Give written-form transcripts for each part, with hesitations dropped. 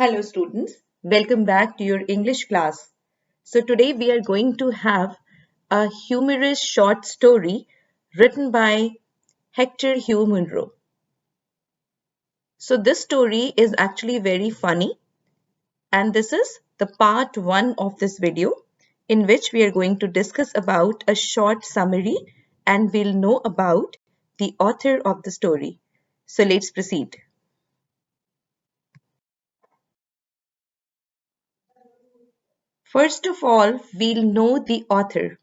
Hello students, welcome back to your English class. So today we are going to have a humorous short story written by Hector Hugh Munro. So this story is actually very funny and this is the part 1 of this video in which we are going to discuss about a short summary and we'll know about the author of the story. So let's proceed. First of all, we'll know the author.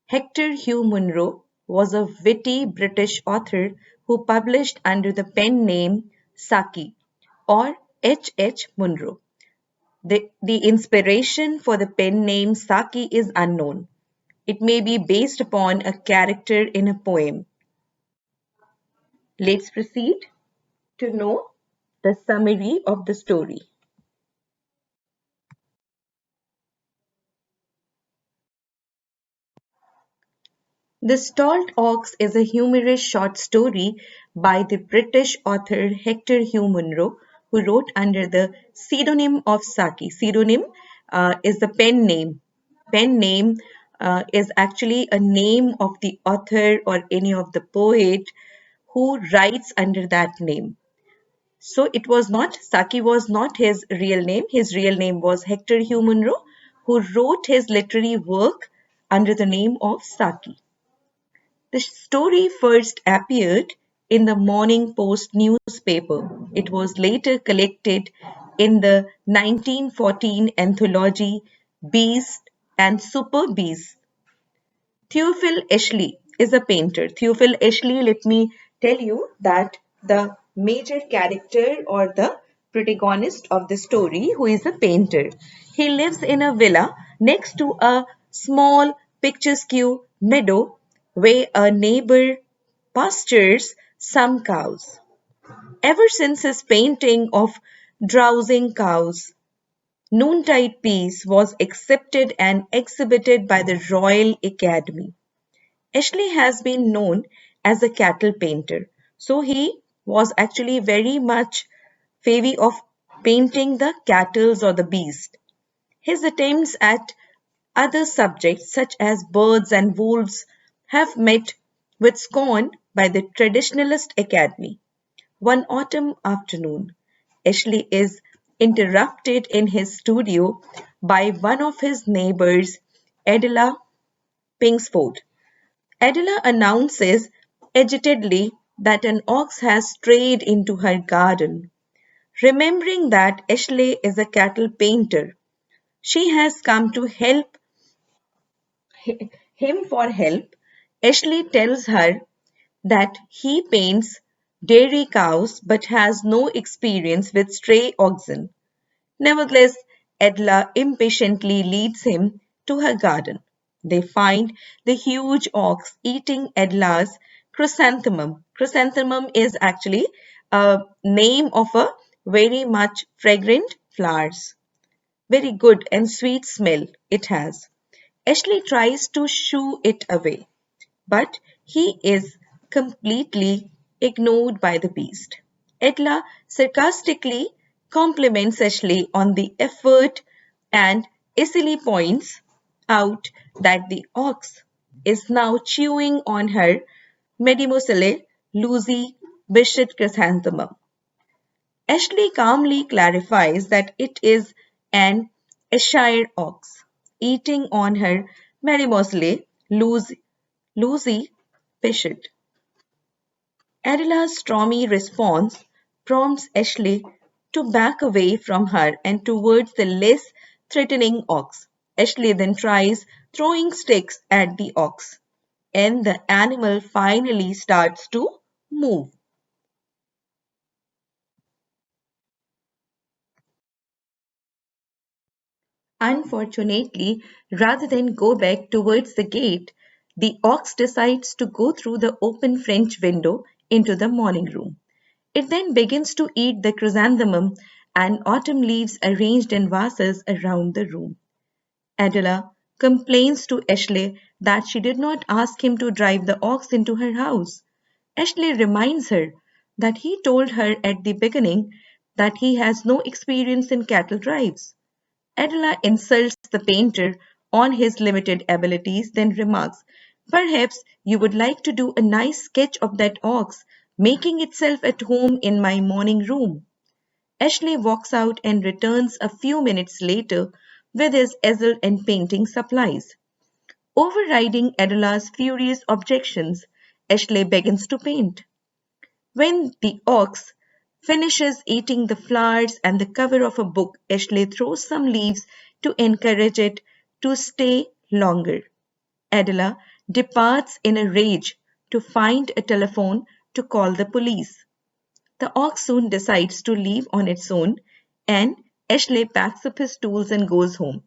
Hector Hugh Munro was a witty British author who published under the pen name Saki or H. H. Munro. The inspiration for the pen name Saki is unknown. It may be based upon a character in a poem. Let's proceed to know the summary of the story. The Stalled Ox is a humorous short story by the British author Hector Hugh Munro, who wrote under the pseudonym of Saki. Pseudonym is the pen name. Pen name is actually a name of the author or any of the poet who writes under that name. So it was not, Saki was not his real name. His real name was Hector Hugh Munro, who wrote his literary work under the name of Saki. The story first appeared in the Morning Post newspaper. It was later collected in the 1914 anthology Beast and Super Beasts. Theophil Ashley is a painter. Theophil Ashley, let me tell you that the major character or the protagonist of the story, who is a painter. He lives in a villa next to a small picturesque meadow where a neighbor pastures some cows. Ever since his painting of drowsing cows, Noontide Peace was accepted and exhibited by the Royal Academy. Ashley has been known as a cattle painter, so he was actually very much favor of painting the cattle or the beast. His attempts at other subjects such as birds and wolves have met with scorn by the Traditionalist Academy. One autumn afternoon, Ashley is interrupted in his studio by one of his neighbors, Adela Pingsford. Adela announces agitedly that an ox has strayed into her garden. Remembering that Ashley is a cattle painter, she has come to him for help. Ashley tells her that he paints dairy cows but has no experience with stray oxen. Nevertheless, Adela impatiently leads him to her garden. They find the huge ox eating Adela's chrysanthemum. Chrysanthemum is actually a name of a very much fragrant flowers. Very good and sweet smell it has. Ashley tries to shoo it away, but he is completely ignored by the beast. Edla sarcastically compliments Ashley on the effort and easily points out that the ox is now chewing on her Mademoiselle Lucy Bishop chrysanthemum. Ashley calmly clarifies that it is an Ayrshire ox eating on her Mademoiselle Lucy Bishop. Adela's stormy response prompts Ashley to back away from her and towards the less threatening ox. Ashley then tries throwing sticks at the ox, and the animal finally starts to move. Unfortunately, rather than go back towards the gate, the ox decides to go through the open French window into the morning room. It then begins to eat the chrysanthemum and autumn leaves arranged in vases around the room. Adela complains to Ashley that she did not ask him to drive the ox into her house. Ashley reminds her that he told her at the beginning that he has no experience in cattle drives. Adela insults the painter on his limited abilities, then remarks, "Perhaps you would like to do a nice sketch of that ox making itself at home in my morning room." Ashley walks out and returns a few minutes later with his easel and painting supplies. Overriding Adela's furious objections, Ashley begins to paint. When the ox finishes eating the flowers and the cover of a book, Ashley throws some leaves to encourage it to stay longer. Adela departs in a rage to find a telephone to call the police. The ox soon decides to leave on its own, and Ashley packs up his tools and goes home.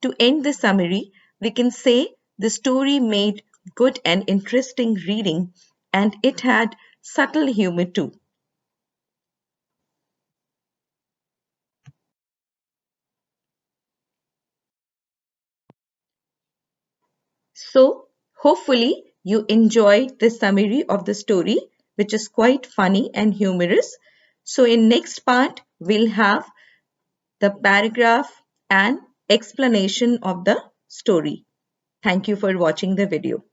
To end the summary, we can say the story made good and interesting reading, and it had subtle humor too. So, hopefully, you enjoyed the summary of the story, which is quite funny and humorous. So, in next part, we'll have the paragraph and explanation of the story. Thank you for watching the video.